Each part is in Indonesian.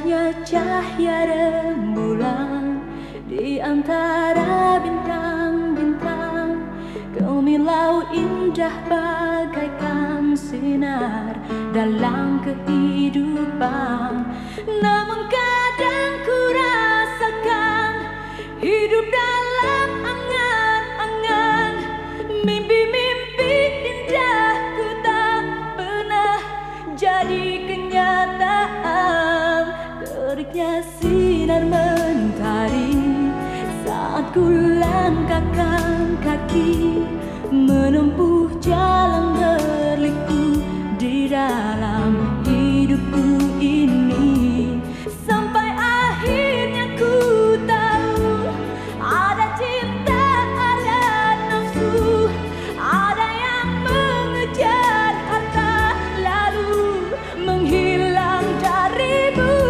Indahnya cahaya rembulan di antara bintang-bintang. Gemilau indah bagaikan sinar dalam kehidupan. Namun kadang ku rasakan hidup dalam angan-angan. Mimpi-mimpi indah ku tak pernah jadi kenyataan. Teriknya sinar mentari saat ku langkahkan kaki menempuh jalan berliku di dalam hidupku ini. Sampai akhirnya ku tahu ada cinta, ada nafsu, ada yang mengejar harta lalu menghilang darimu.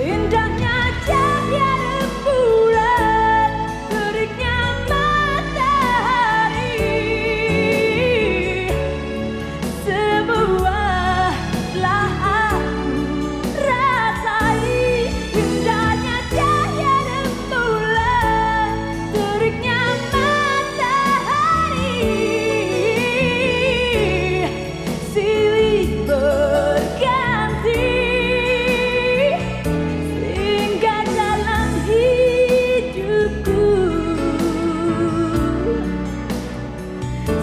Indahnya cahaya rembulan, teriknya matahari, semua telah aku rasai. Indahnya cahaya rembulan, teriknya matahari, silih berganti singgah dalam hidupku,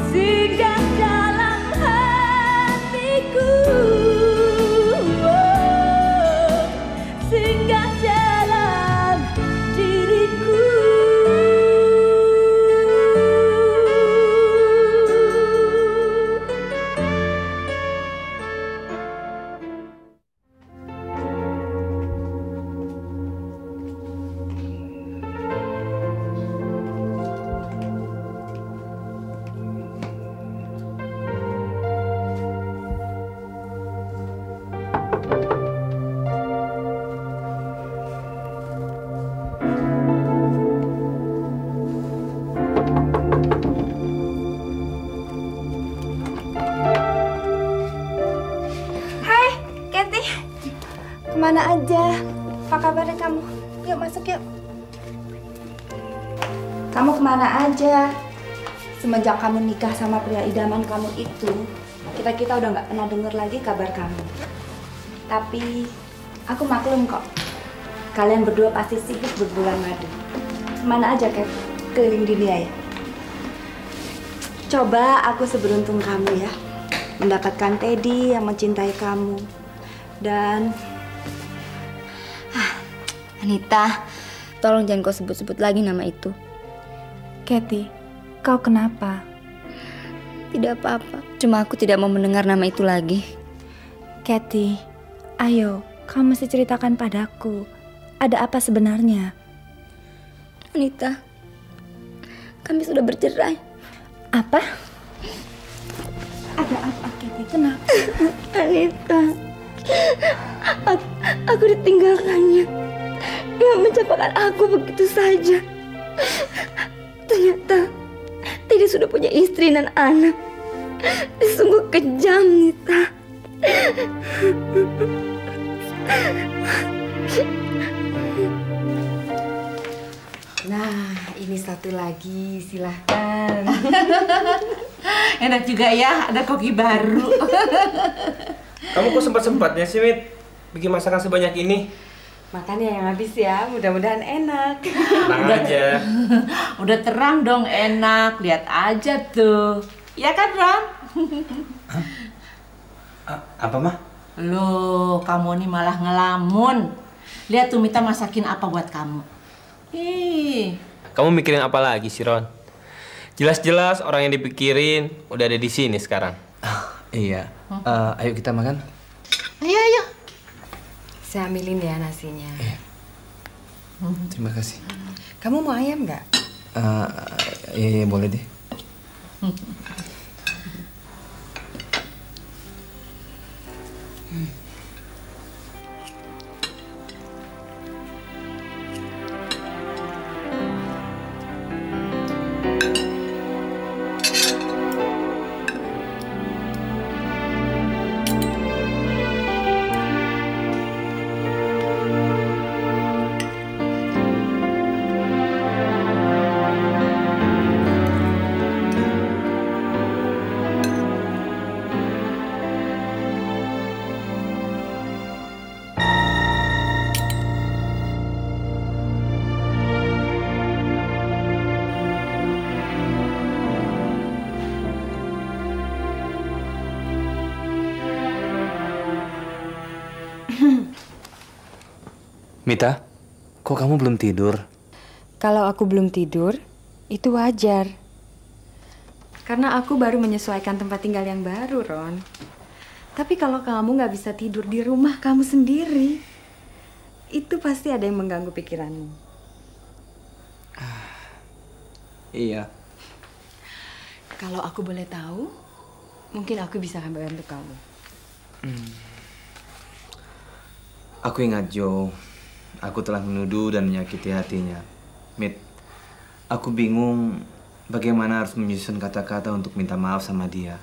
singgah dalam hatiku, oh, singgah dalam diriku. Hai, Kathy. Kemana aja? Apa kabarnya kamu? Yuk masuk yuk. Kamu kemana aja? Semenjak kamu nikah sama pria idaman kamu itu, kita udah nggak pernah denger lagi kabar kamu. Tapi aku maklum kok. Kalian berdua pasti sibuk berbulan madu. Kemana aja, Kat? Keliling dunia ya? Coba aku seberuntung kamu ya, mendapatkan Teddy yang mencintai kamu. Dan Anita, tolong jangan kau sebut-sebut lagi nama itu. Kathy, kau kenapa? Tidak apa-apa, cuma aku tidak mau mendengar nama itu lagi. Kathy, ayo, kau mesti ceritakan padaku. Ada apa sebenarnya? Anita, kami sudah bercerai. Apa? Ada apa, Kathy? Kenapa? Anita, aku ditinggalkannya. Dia mencapakan aku begitu saja. Ternyata Teddy sudah punya istri dan anak. Dia sungguh kejam, Nita. Nah, ini satu lagi, silahkan. Enak juga ya, ada koki baru. Kamu kok sempat-sempatnya sih, Mit? Bikin masakan sebanyak ini? Makannya yang habis ya, mudah-mudahan enak. Tenang aja. Udah terang dong enak, lihat aja tuh. Ya kan, Ram? Apa, Mah? Loh, kamu nih malah ngelamun. Lihat tuh Mita masakin apa buat kamu. Ih. Kamu mikirin apa lagi sih, Ron? Jelas-jelas orang yang dipikirin udah ada di sini sekarang. Iya. Ayo kita makan. Ayo, ayo. Saya ambilin ya nasinya. Terima kasih. Kamu mau ayam nggak? Iya, boleh deh. Mita, kok kamu belum tidur? Kalau aku belum tidur, itu wajar. Karena aku baru menyesuaikan tempat tinggal yang baru, Ron. Tapi kalau kamu nggak bisa tidur di rumah kamu sendiri, itu pasti ada yang mengganggu pikiranmu. Iya. Kalau aku boleh tahu, mungkin aku bisa bantu kamu. Aku ingat Joe. Aku telah menuduh dan menyakiti hatinya. Mit, aku bingung bagaimana harus menyusun kata-kata untuk minta maaf sama dia.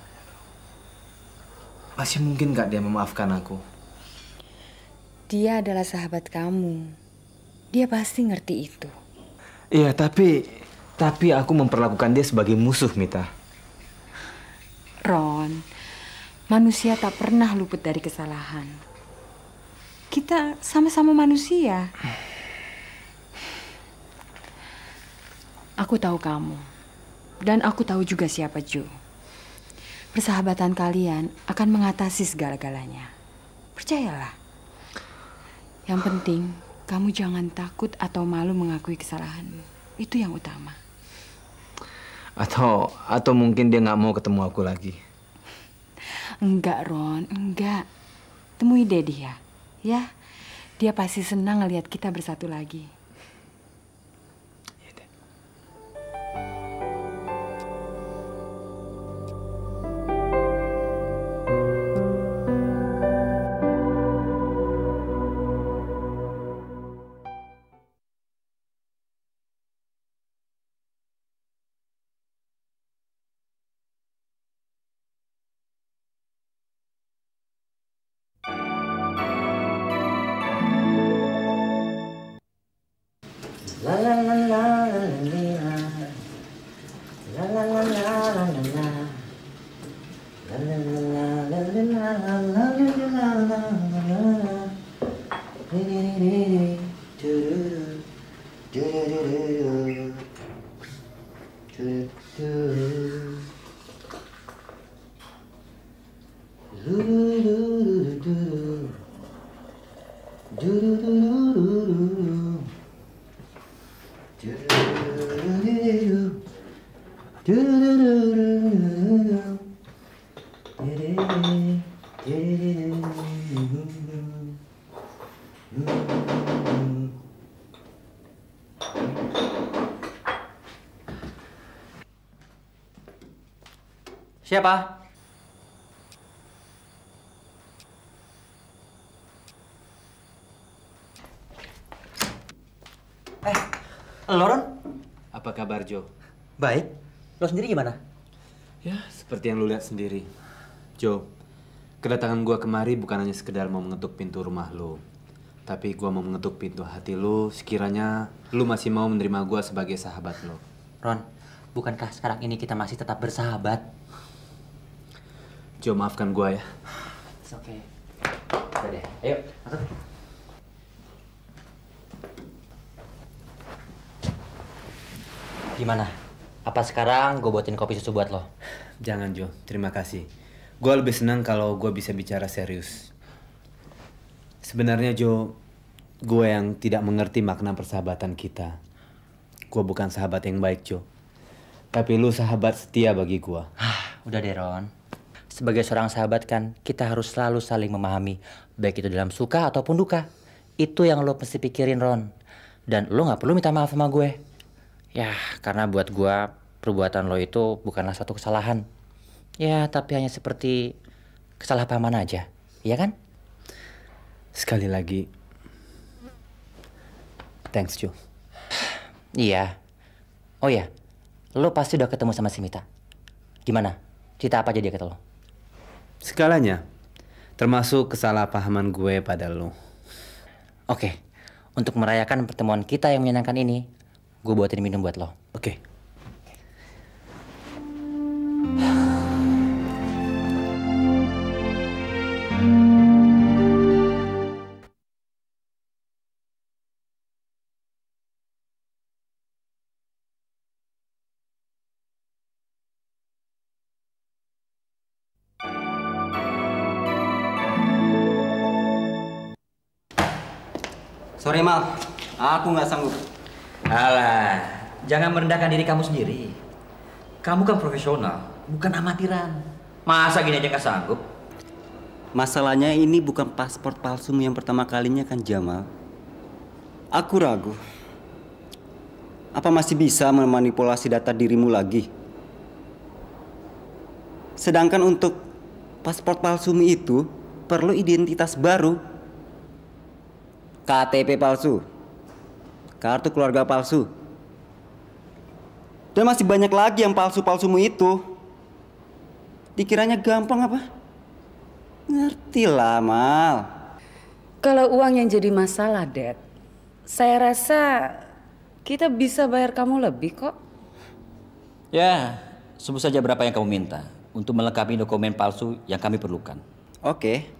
Masih mungkin gak dia memaafkan aku? Dia adalah sahabat kamu. Dia pasti ngerti itu. Iya, tapi aku memperlakukan dia sebagai musuh, Mita. Ron, manusia tak pernah luput dari kesalahan. Kita sama-sama manusia. Aku tahu kamu. Dan aku tahu juga siapa Joe. Persahabatan kalian akan mengatasi segala-galanya. Percayalah. Yang penting, kamu jangan takut atau malu mengakui kesalahanmu. Itu yang utama. Atau mungkin dia nggak mau ketemu aku lagi. Enggak, Ron. Enggak. Temui deh dia. Ya, dia pasti senang ngelihat kita bersatu lagi. Siapa? Loron? Apa kabar, Joe? Baik. Lo sendiri gimana? Ya, seperti yang lu lihat sendiri. Joe, kedatangan gua kemari bukan hanya sekedar mau mengetuk pintu rumah lu. Tapi gua mau mengetuk pintu hati lu sekiranya lu masih mau menerima gua sebagai sahabat lu. Ron, bukankah sekarang ini kita masih tetap bersahabat? Joe, maafkan gua ya. Oke. Udah deh, ayo masuk. Gimana? Apa sekarang gue buatin kopi susu buat lo? Jangan, Joe. Terima kasih. Gua lebih senang kalau gua bisa bicara serius. Sebenarnya, Joe, gue yang tidak mengerti makna persahabatan kita. Gua bukan sahabat yang baik, Joe. Tapi lu sahabat setia bagi gua. Udah deh, Ron. Sebagai seorang sahabat kan, kita harus selalu saling memahami. Baik itu dalam suka ataupun duka. Itu yang lo mesti pikirin, Ron. Dan lo gak perlu minta maaf sama gue. Ya, karena buat gue, perbuatan lo itu bukanlah suatu kesalahan. Ya, tapi hanya seperti kesalahpahaman aja. Iya kan? Sekali lagi, thanks, Joe. Iya. Oh ya, lo pasti udah ketemu sama si Mita. Gimana? Cerita apa aja dia kata lo? Segalanya, termasuk kesalahpahaman gue pada lo. Oke, untuk merayakan pertemuan kita yang menyenangkan ini, gue buatin minum buat lo. Oke. Sorry Mal, aku nggak sanggup. Alah, jangan merendahkan diri kamu sendiri. Kamu kan profesional, bukan amatiran. Masa gini aja nggak sanggup? Masalahnya ini bukan paspor palsumu yang pertama kalinya kan Jamal. Aku ragu. Apa masih bisa memanipulasi data dirimu lagi? Sedangkan untuk paspor palsumu itu perlu identitas baru. KTP palsu, kartu keluarga palsu. Dan masih banyak lagi yang palsu-palsumu itu. Dikiranya gampang apa? Ngertilah, Mal. Kalau uang yang jadi masalah, Dad, saya rasa kita bisa bayar kamu lebih kok. Ya, sebut saja berapa yang kamu minta untuk melengkapi dokumen palsu yang kami perlukan. Oke.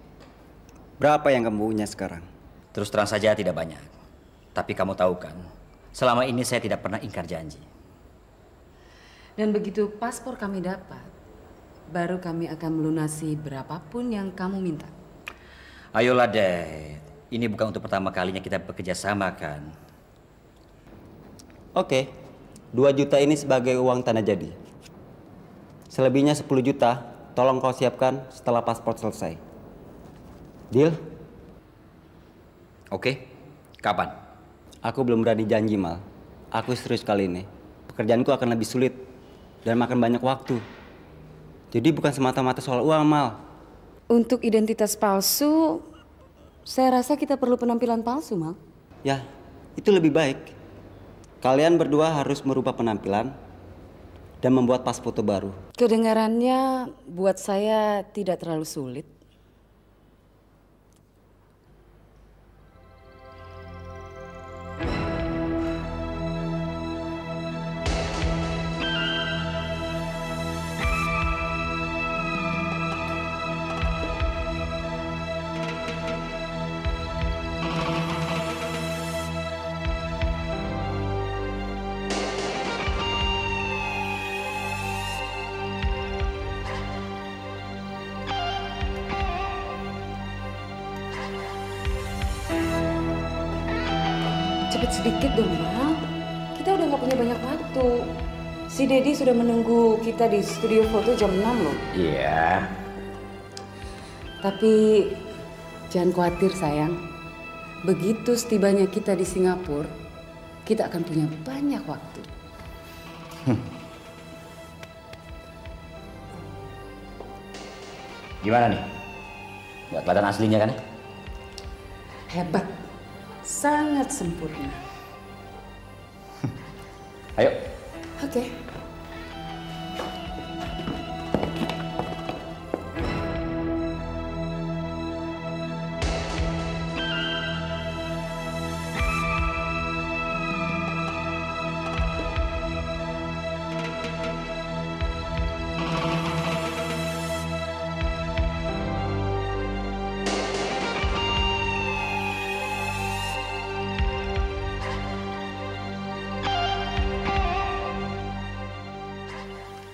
Berapa yang kamu punya sekarang? Terus terang saja tidak banyak. Tapi kamu tahu kan, selama ini saya tidak pernah ingkar janji. Dan begitu paspor kami dapat, baru kami akan melunasi berapapun yang kamu minta. Ayolah, Dad. Ini bukan untuk pertama kalinya kita bekerja sama kan? Oke. 2 juta ini sebagai uang tanda jadi. Selebihnya 10 juta, tolong kau siapkan setelah paspor selesai. Deal? Oke. Kapan? Aku belum berani janji, Mal. Aku serius kali ini. Pekerjaanku akan lebih sulit dan makan banyak waktu. Jadi bukan semata-mata soal uang, Mal. Untuk identitas palsu, saya rasa kita perlu penampilan palsu, Mal. Ya, itu lebih baik. Kalian berdua harus merubah penampilan dan membuat pas foto baru. Kedengarannya buat saya tidak terlalu sulit. Cepet sedikit dong, Mal. Kita udah gak punya banyak waktu. Si Dedi sudah menunggu kita di studio foto jam 6 loh. Iya. Tapi jangan khawatir sayang. Begitu setibanya kita di Singapura, kita akan punya banyak waktu. Gimana nih? Buat badan aslinya kan? Hebat. Sangat sempurna. Ayo. Oke.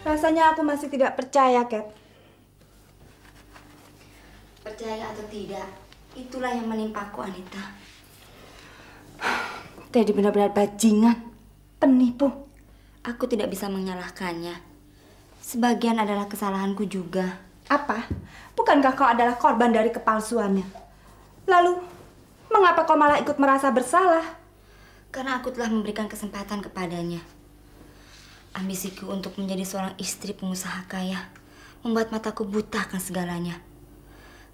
Rasanya aku masih tidak percaya, Kat. Percaya atau tidak, itulah yang menimpaku, Anita. Teddy benar-benar bajingan, penipu. Aku tidak bisa menyalahkannya. Sebagian adalah kesalahanku juga. Apa? Bukankah kau adalah korban dari kepalsuannya? Lalu, mengapa kau malah ikut merasa bersalah? Karena aku telah memberikan kesempatan kepadanya. Ambisiku untuk menjadi seorang istri pengusaha kaya membuat mataku buta akan segalanya.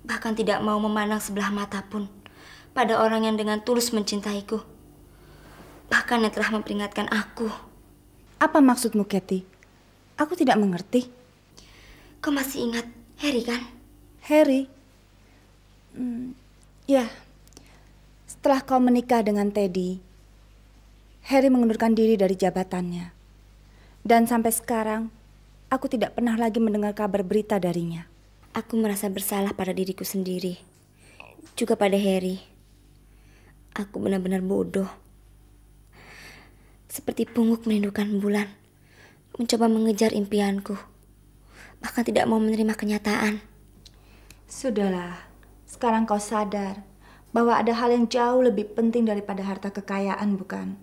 Bahkan tidak mau memandang sebelah mata pun pada orang yang dengan tulus mencintaiku. Bahkan yang telah memperingatkan aku. Apa maksudmu, Kathy? Aku tidak mengerti. Kau masih ingat Harry kan? Harry? Ya. Setelah kau menikah dengan Teddy, Harry mengundurkan diri dari jabatannya. Dan sampai sekarang, aku tidak pernah lagi mendengar kabar berita darinya. Aku merasa bersalah pada diriku sendiri. Juga pada Harry. Aku benar-benar bodoh. Seperti pungguk merindukan bulan. Mencoba mengejar impianku. Bahkan tidak mau menerima kenyataan. Sudahlah, sekarang kau sadar bahwa ada hal yang jauh lebih penting daripada harta kekayaan, bukan?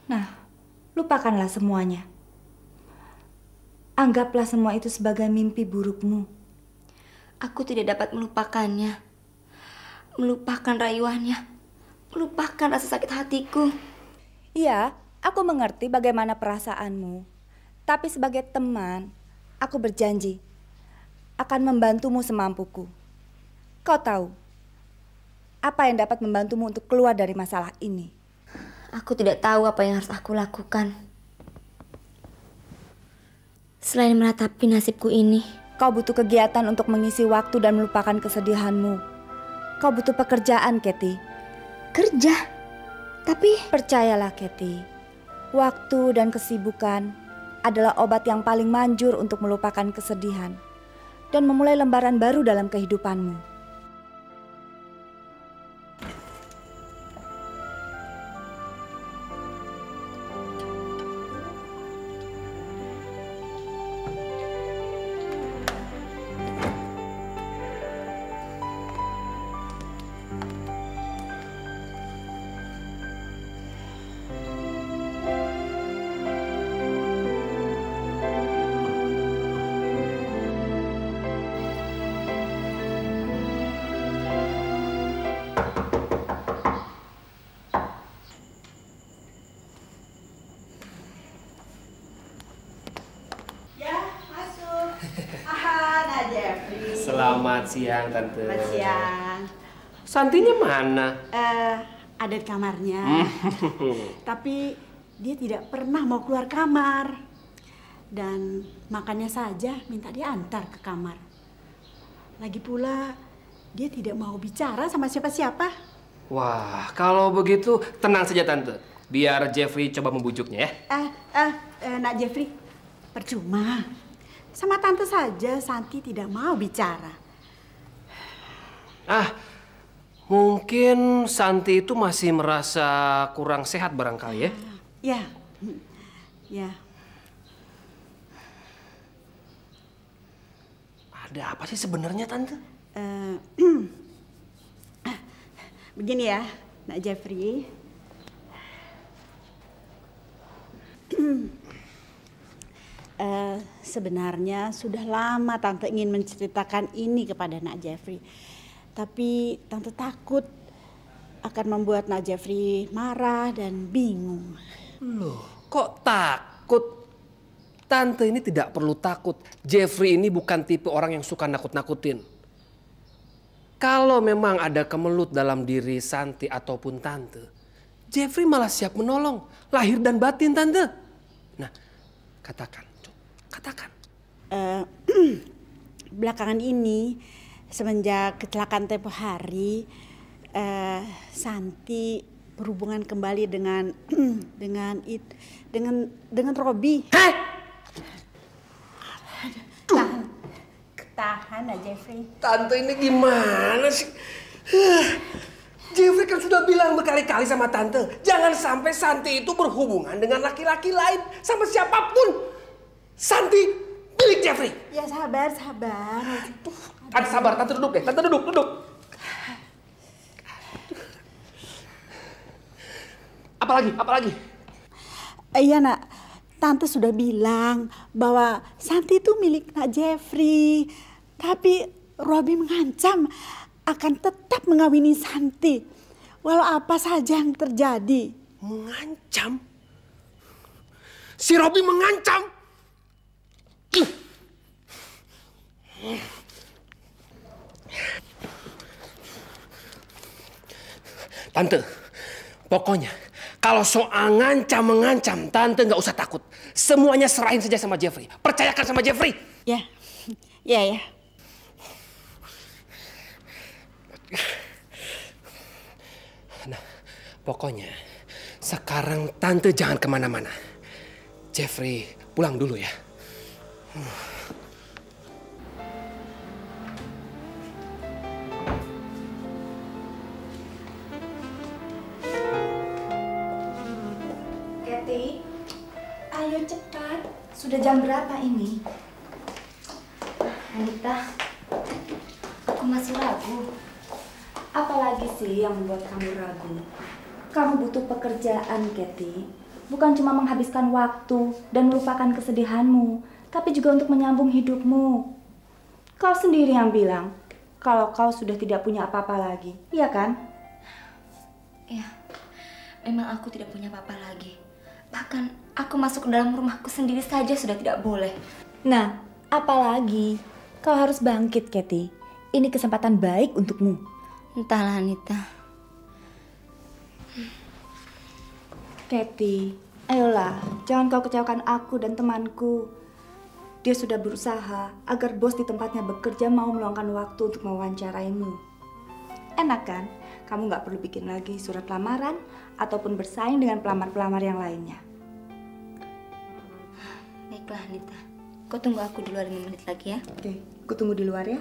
Nah, lupakanlah semuanya. Anggaplah semua itu sebagai mimpi burukmu. Aku tidak dapat melupakannya. Melupakan rayuannya. Melupakan rasa sakit hatiku. Iya, aku mengerti bagaimana perasaanmu. Tapi sebagai teman, aku berjanji akan membantumu semampuku. Kau tahu, apa yang dapat membantumu untuk keluar dari masalah ini? Aku tidak tahu apa yang harus aku lakukan. Selain meratapi nasibku ini. Kau butuh kegiatan untuk mengisi waktu dan melupakan kesedihanmu. Kau butuh pekerjaan, Kathy. Kerja? Tapi... Percayalah, Kathy. Waktu dan kesibukan adalah obat yang paling manjur untuk melupakan kesedihan dan memulai lembaran baru dalam kehidupanmu. Selamat siang, Tante. Selamat siang. Santinya mana? Ada di kamarnya. Tapi dia tidak pernah mau keluar kamar. Dan makannya saja minta diantar ke kamar. Lagi pula dia tidak mau bicara sama siapa-siapa. Wah, kalau begitu tenang saja, Tante. Biar Jeffrey coba membujuknya ya. Nak Jeffrey, percuma. Sama Tante saja Santi tidak mau bicara. Mungkin Santi itu masih merasa kurang sehat barangkali ya? Ya. Ada apa sih sebenarnya, Tante? Begini ya, Nak Jeffrey. Sebenarnya sudah lama Tante ingin menceritakan ini kepada Nak Jeffrey. Tapi Tante takut akan membuat Nak Jeffrey marah dan bingung. Loh, kok takut? Tante ini tidak perlu takut. Jeffrey ini bukan tipe orang yang suka nakut-nakutin. Kalau memang ada kemelut dalam diri Santi ataupun Tante, Jeffrey malah siap menolong, lahir dan batin, Tante. Nah, katakan. Belakangan ini, semenjak kecelakaan tempo hari, Santi berhubungan kembali dengan Robi. Tahan aja, Jeffrey. Tante ini gimana sih? Jeffrey kan sudah bilang berkali-kali sama Tante, jangan sampai Santi itu berhubungan dengan laki-laki lain sama siapapun. Santi milik Jeffrey. Ya sabar. Tante sabar, Tante duduk deh. Tante duduk. Apalagi? Iya, Nak. Tante sudah bilang bahwa Santi itu milik Nak Jeffrey. Tapi Robi mengancam akan tetap mengawini Santi. Walau apa saja yang terjadi. Mengancam? Si Robi mengancam? Tante, pokoknya kalau soal mengancam, Tante nggak usah takut. Semuanya serahin saja sama Jeffrey. Percayakan sama Jeffrey. Ya. Nah, pokoknya sekarang Tante jangan kemana-mana. Jeffrey pulang dulu ya. Kathy, ayo cepat. Sudah jam berapa ini? Anita, aku masih ragu. Apalagi sih yang membuat kamu ragu? Kamu butuh pekerjaan, Kathy. Bukan cuma menghabiskan waktu dan melupakan kesedihanmu, tapi juga untuk menyambung hidupmu. Kau sendiri yang bilang kalau kau sudah tidak punya apa-apa lagi, iya kan? Ya, memang aku tidak punya apa-apa lagi. Bahkan aku masuk ke dalam rumahku sendiri saja sudah tidak boleh. Nah, apalagi? Kau harus bangkit, Kathy. Ini kesempatan baik untukmu. Entahlah, Anita. Kathy, ayolah, jangan kau kecewakan aku dan temanku. Dia sudah berusaha agar bos di tempatnya bekerja mau meluangkan waktu untuk mewawancaraimu. Enak kan? Kamu nggak perlu bikin lagi surat lamaran ataupun bersaing dengan pelamar-pelamar yang lainnya. Baiklah, Anita. Kau tunggu aku di luar 5 menit lagi ya. Oke, aku tunggu di luar ya.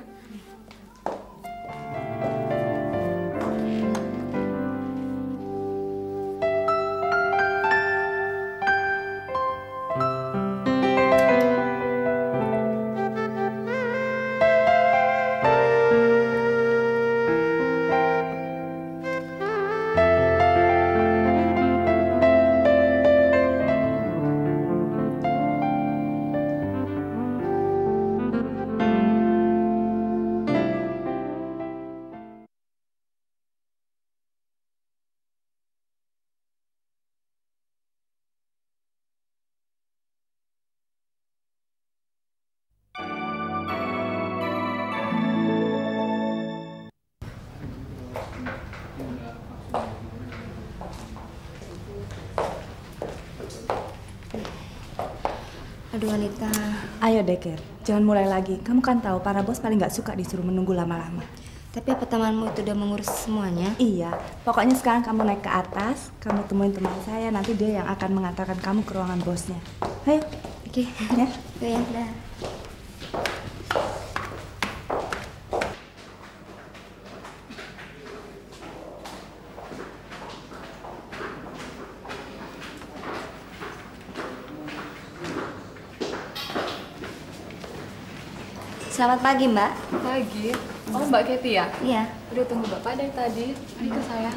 Aduh, Anita. Ayo deh, Ker. Jangan mulai lagi. Kamu kan tahu para bos paling nggak suka disuruh menunggu lama-lama. Tapi apa temanmu itu udah mengurus semuanya? Iya. Pokoknya sekarang kamu naik ke atas, kamu temuin teman saya, nanti dia yang akan mengantarkan kamu ke ruangan bosnya. Ayo. Oke. Ya. Oke, ya. Dah. Selamat pagi, Mbak. Pagi. Oh, Mbak Kathy ya? Iya. Udah tunggu Bapak dari tadi. Mari ke saya.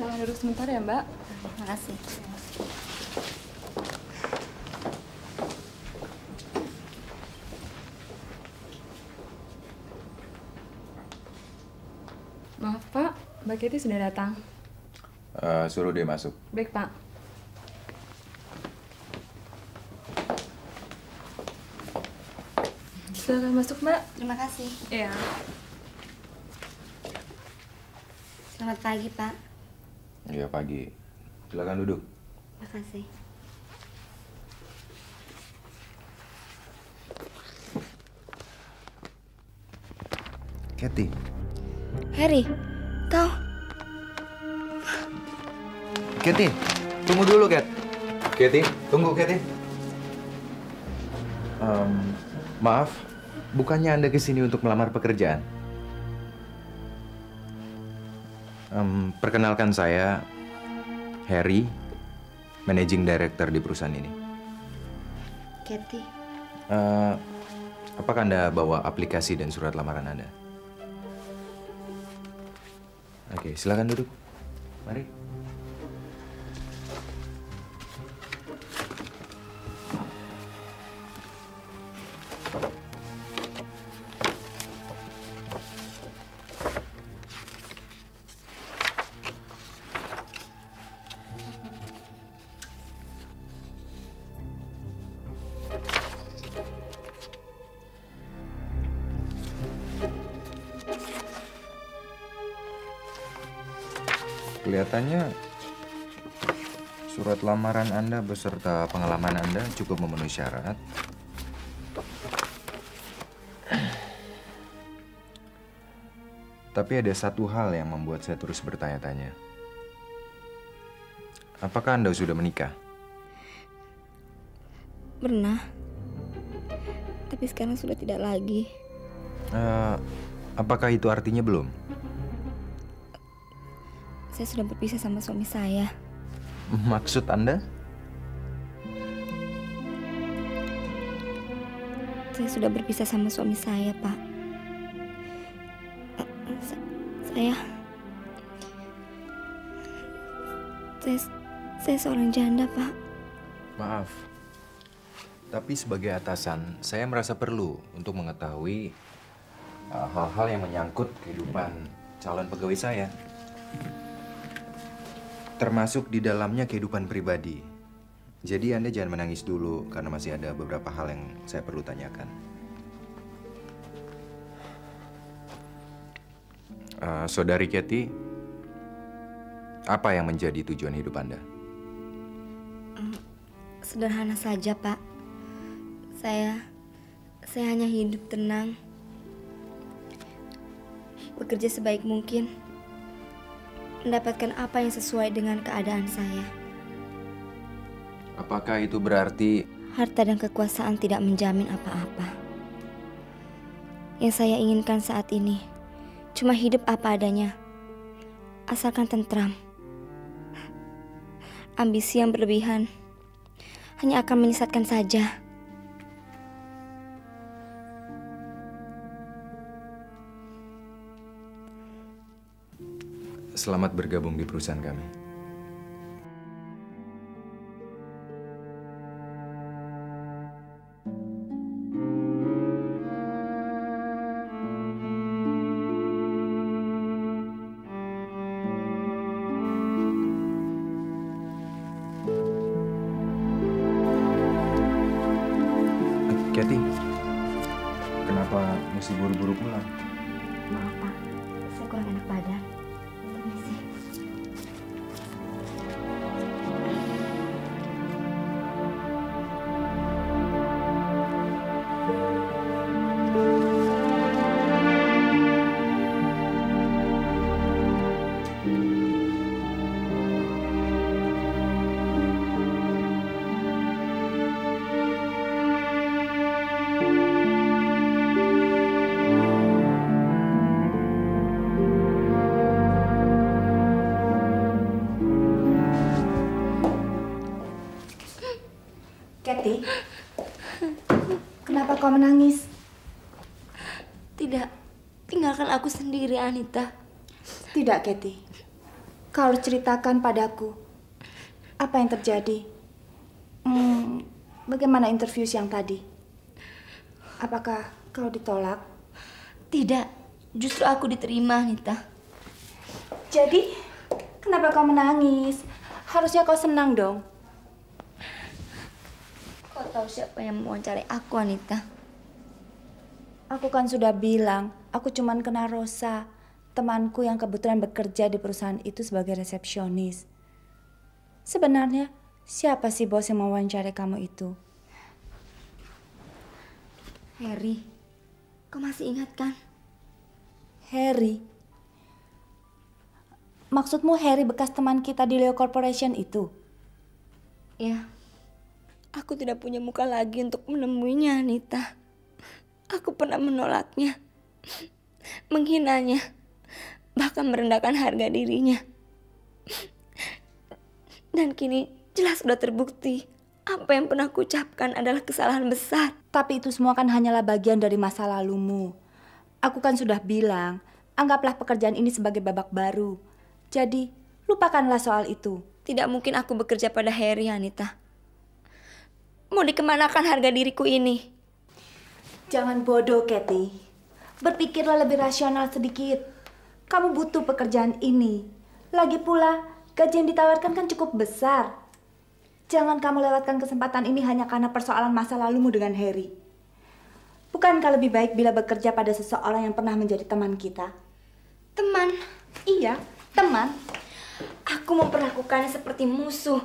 Jangan duduk sebentar ya, Mbak. Terima kasih. Maaf, Pak. Mbak Kathy sudah datang. Suruh dia masuk. Baik, Pak. Silakan masuk, Mbak. Terima kasih. Iya. Selamat pagi, Pak. Iya, pagi. Silakan duduk. Terima kasih. Kathy. Harry, kau? Kathy, tunggu dulu, Kat. Kathy, tunggu, Kathy. Maaf, bukannya Anda kesini untuk melamar pekerjaan? Perkenalkan saya, Harry, Managing Director di perusahaan ini. Kathy. Apakah Anda bawa aplikasi dan surat lamaran Anda? Oke, silakan duduk. Mari. Kelihatannya surat lamaran Anda beserta pengalaman Anda cukup memenuhi syarat. Tapi ada satu hal yang membuat saya terus bertanya-tanya. Apakah Anda sudah menikah? Pernah. Tapi sekarang sudah tidak lagi. Saya sudah berpisah sama suami saya. Maksud Anda? Saya sudah berpisah sama suami saya, Pak. Saya seorang janda, Pak. Maaf. Tapi sebagai atasan, saya merasa perlu untuk mengetahui hal-hal yang menyangkut kehidupan calon pegawai saya. Termasuk di dalamnya kehidupan pribadi. Jadi Anda jangan menangis dulu karena masih ada beberapa hal yang saya perlu tanyakan. Saudari Kathy, apa yang menjadi tujuan hidup Anda? Sederhana saja, Pak. Saya hanya hidup tenang, bekerja sebaik mungkin, mendapatkan apa yang sesuai dengan keadaan saya. Apakah itu berarti Harta dan kekuasaan tidak menjamin apa-apa. Yang saya inginkan saat ini cuma hidup apa adanya, asalkan tentram. Ambisi yang berlebihan hanya akan menyesatkan saja. selamat bergabung di perusahaan kami? Kathy, kenapa mesti buru-buru pulang? Maaf, Pak. Saya kurang enak badan. Permisi. Kathy, kenapa kau menangis? Tidak, tinggalkan aku sendiri, Anita. Tidak, Kathy. Kau harus ceritakan padaku apa yang terjadi. Bagaimana interview siang tadi? Apakah kau ditolak? Tidak, justru aku diterima, Anita. Jadi, kenapa kau menangis? Harusnya kau senang dong. Kau tahu siapa yang mewawancarai aku, Anita? Aku kan sudah bilang, aku cuman kenal Rosa, temanku yang kebetulan bekerja di perusahaan itu sebagai resepsionis. Sebenarnya, siapa sih bos yang mewawancarai kamu itu? Harry, kau masih ingat kan? Harry? Maksudmu Harry bekas teman kita di Leo Corporation itu? Ya. Aku tidak punya muka lagi untuk menemuinya, Anita. Aku pernah menolaknya, menghinanya, bahkan merendahkan harga dirinya. Dan kini jelas sudah terbukti apa yang pernah kuucapkan adalah kesalahan besar. Tapi itu semua kan hanyalah bagian dari masa lalumu. Aku kan sudah bilang, anggaplah pekerjaan ini sebagai babak baru. Jadi, lupakanlah soal itu. Tidak mungkin aku bekerja pada Harry, Anita. Mau dikemanakan harga diriku ini? Jangan bodoh, Kathy. Berpikirlah lebih rasional sedikit. Kamu butuh pekerjaan ini. Lagi pula, gaji yang ditawarkan kan cukup besar. Jangan kamu lewatkan kesempatan ini hanya karena persoalan masa lalumu dengan Harry. Bukankah lebih baik bila bekerja pada seseorang yang pernah menjadi teman kita? Teman? Iya, teman. Aku memperlakukannya seperti musuh.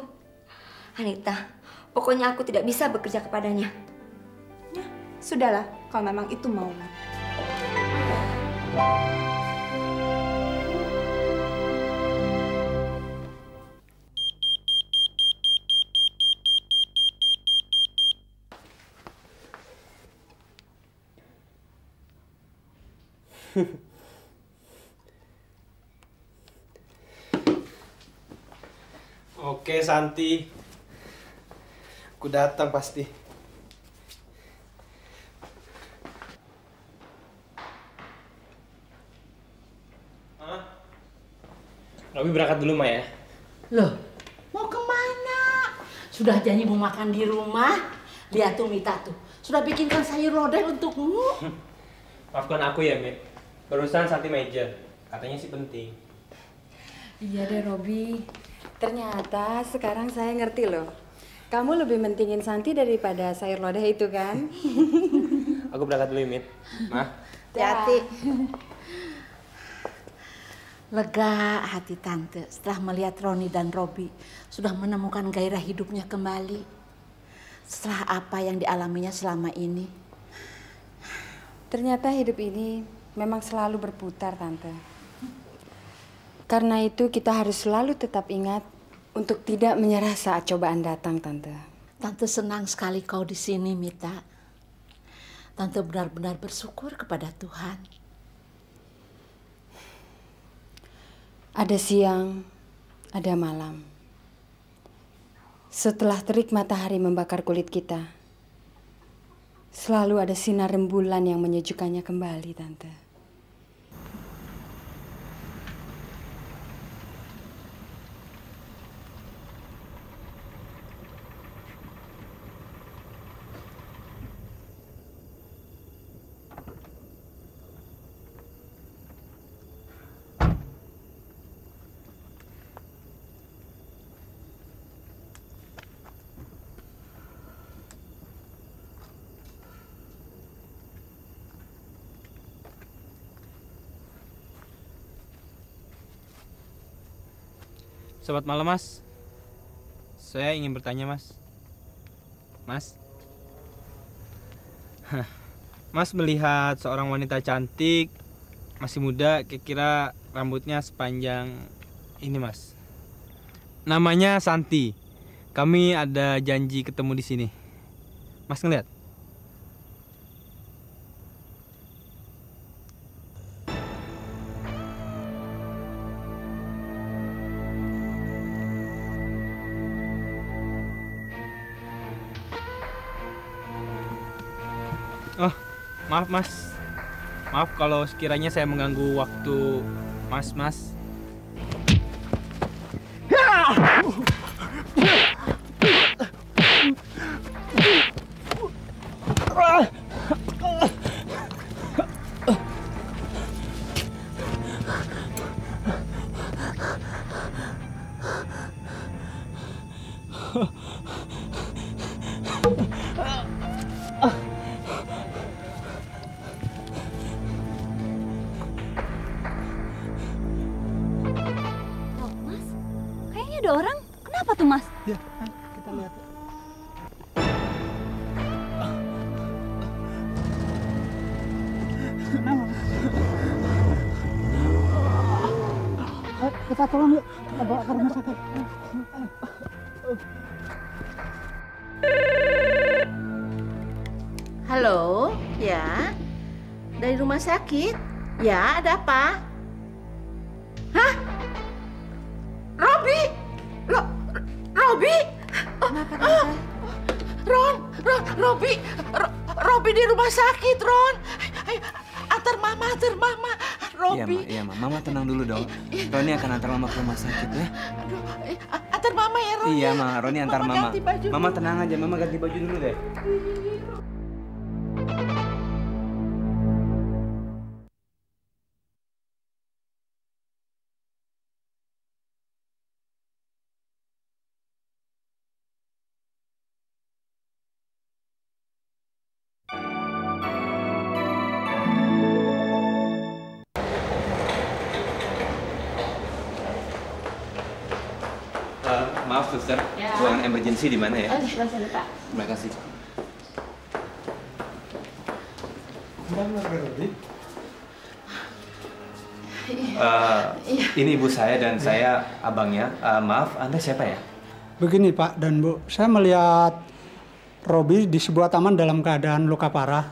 Anita, pokoknya aku tidak bisa bekerja kepadanya. Ya, sudahlah, kalau memang itu maumu. Oke, Santi. Aku datang pasti. Robi berangkat dulu, Ma ya. Loh, mau kemana? Sudah janji mau makan di rumah. Lihat tuh Mita tuh, sudah bikinkan sayur lodeh untukmu. Maafkan aku ya, Mi. Barusan Santi meja. Katanya sih penting. Iya deh, Robi. Ternyata sekarang saya ngerti loh. Kamu lebih mentingin Santi daripada sayur lodeh itu kan? Aku berangkat dulu, Mit. Ma. Hati-hati. Lega hati tante setelah melihat Roni dan Robi sudah menemukan gairah hidupnya kembali. Setelah apa yang dialaminya selama ini. Ternyata hidup ini memang selalu berputar, Tante. Karena itu kita harus selalu tetap ingat untuk tidak menyerah saat cobaan datang, Tante. Tante senang sekali kau di sini, Mita. Tante benar-benar bersyukur kepada Tuhan. Ada siang, ada malam. Setelah terik matahari membakar kulit kita, selalu ada sinar rembulan yang menyejukkannya kembali, Tante. Selamat malam, Mas. Saya ingin bertanya, Mas. Mas? Mas melihat seorang wanita cantik, masih muda, kira-kira rambutnya sepanjang ini, Mas. Namanya Santi. Kami ada janji ketemu di sini. Mas ngeliat? Oh, maaf Mas. Maaf kalau sekiranya saya mengganggu waktu Mas. Ada orang? Kenapa tuh, Mas? Ya, kita lihat. Kita tolong yuk, kita bawa ke rumah sakit. Halo, ya? Dari rumah sakit? Ya, ada apa? Hah? Robi? Robi? Robi di rumah sakit, Ron. Ayo, antar mama. Robi. Iya, Ma. Mama tenang dulu dong. Roni akan antar Mama ke rumah sakit ya. Aduh, antar mama ya, Ron. Iya, Ma. Roni antar Mama. Ganti baju Mama dulu. tenang aja. Mama ganti baju dulu deh. Maaf, Suster. Ya. Ruangan emergency di mana ya? Sebelah sana, Pak. Terima kasih. Ini ibu saya dan saya abangnya. Maaf, Anda siapa ya? Begini Pak dan Bu, saya melihat Robi di sebuah taman dalam keadaan luka parah.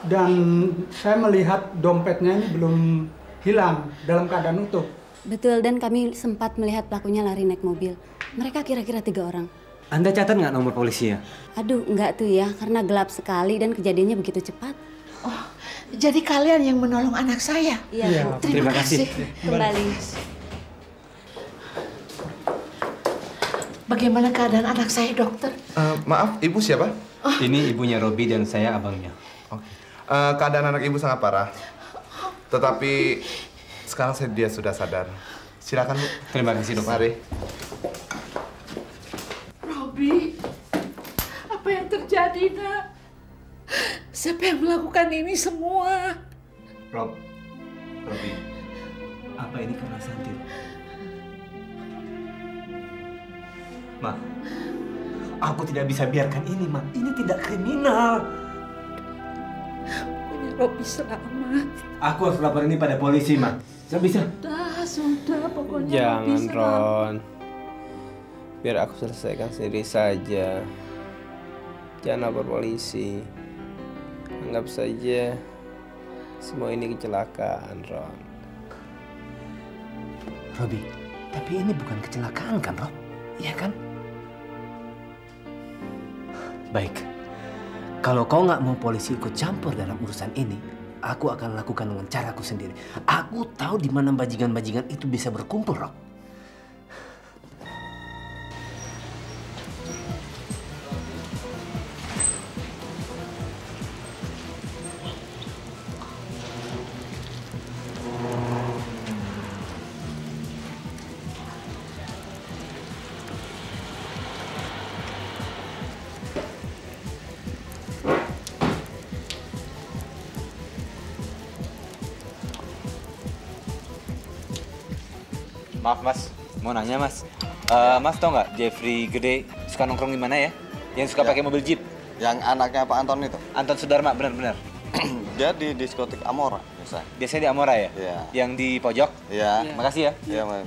Dan saya melihat dompetnya ini belum hilang dalam keadaan utuh. Betul, dan kami sempat melihat pelakunya lari naik mobil. Mereka kira-kira 3 orang. Anda catat nggak nomor polisinya? Aduh, enggak tuh ya, karena gelap sekali dan kejadiannya begitu cepat. Oh, jadi kalian yang menolong anak saya? Iya, terima kasih. Kembali. Bagaimana keadaan anak saya, dokter? Maaf, ibu siapa? Ini ibunya Robi dan saya abangnya. Keadaan anak ibu sangat parah. Tetapi sekarang dia sudah sadar. Silakan, Bu. Terima kasih, dokter. Mari. Robi, apa yang terjadi, Nak? Siapa yang melakukan ini semua? Robi, apa ini karena Santi? Ma, aku tidak bisa biarkan ini, Ma. Ini tidak kriminal. Punya Robi selamat. Aku harus lapor ini pada polisi, Ma. Saya bisa. Sudah, pokoknya Jangan, Robi selamat. Ron. Biar aku selesaikan sendiri saja. Jangan lapor polisi. Anggap saja semua ini kecelakaan, Ron. Robi, tapi ini bukan kecelakaan kan, Rob? Iya kan? Baik. Kalau kau nggak mau polisi ikut campur dalam urusan ini, aku akan lakukan dengan caraku sendiri. Aku tahu di mana bajingan-bajingan itu bisa berkumpul, Rob. Maaf, Mas. Mau nanya, Mas. Mas tau nggak Jeffrey Gede suka nongkrong di mana ya? Yang suka pakai mobil Jeep. Yang anaknya Pak Anton itu? Anton Sudarma, benar-benar. Dia di diskotik Amora biasanya. Biasanya di Amora ya? Iya. Yang di pojok? Iya. Makasih ya. Iya, Mas.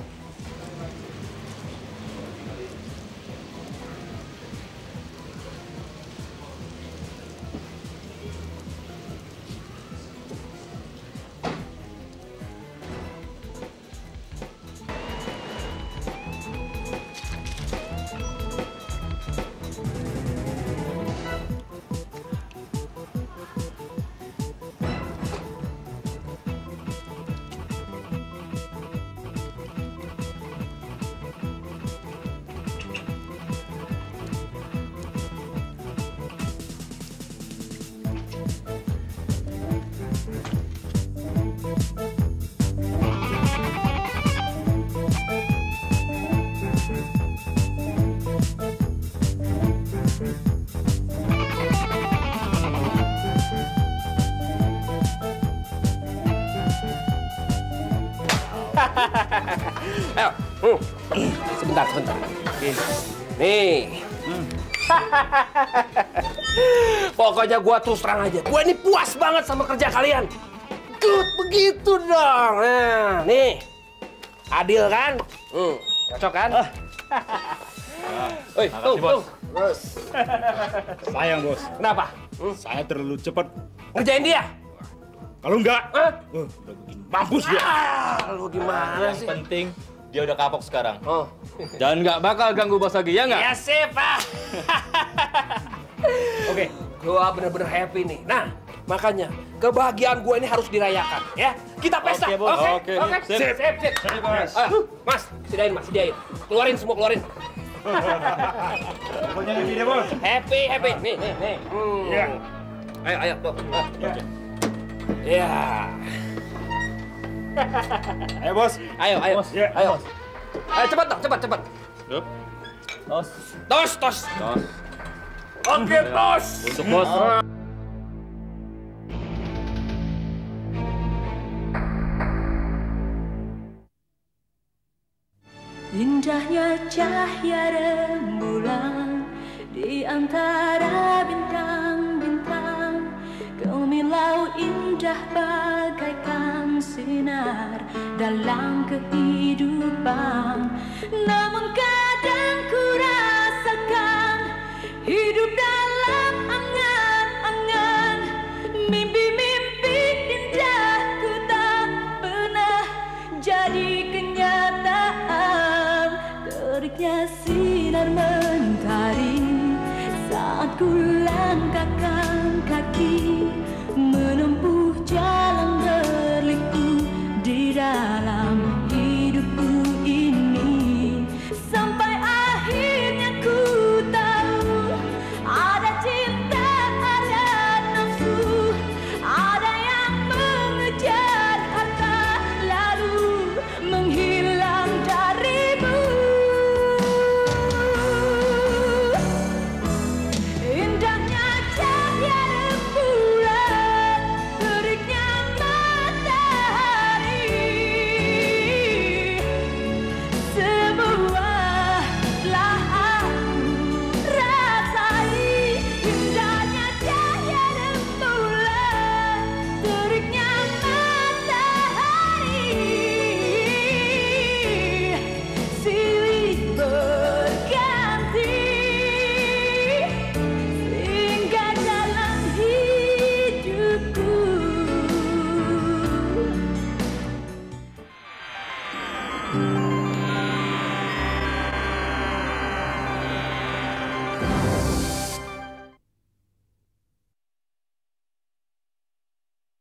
Ayo, sebentar. Nih. Pokoknya gua terus terang aja. Gua ini puas banget sama kerja kalian. Good, begitu dong. Nah, nih. Adil kan? Cocok kan? Oi, Makasih, Bos. Bos. Sayang, Bos. Kenapa? Saya terlalu cepat. Ngerjain dia? Kalau enggak, udah bikin mampus dia. Lu gimana sih? Yang penting dia udah kapok sekarang. Dan nggak bakal ganggu bos lagi, ya nggak? Ya sih, Pak. Oke, gua bener-bener happy nih. Nah, makanya kebahagiaan gua ini harus dirayakan, ya. Kita pesta. Oke, Bos. Oke. Sip. Sip. Mas, sediain. Keluarin semua, keluarin. Pokoknya happy deh, Bos. Happy. Nih. Iya. Ayo, tuh. Ya. Ayo, Bos. Ayo. Bos. Ya, Ayo. Bos. Ayo, cepat. Yup. Tos. Tos. Oke, tos. Untuk bos. Indahnya cahaya rembulan di antara bintang-bintang, gemilau indah bagaikan sinar dalam kehidupan. Namun kadang ku rasakan hidup dalam angan-angan, mimpi-mimpi indahku tak pernah jadi kenyataan. Terbitnya sinar mentari saat ku langkahkan kaki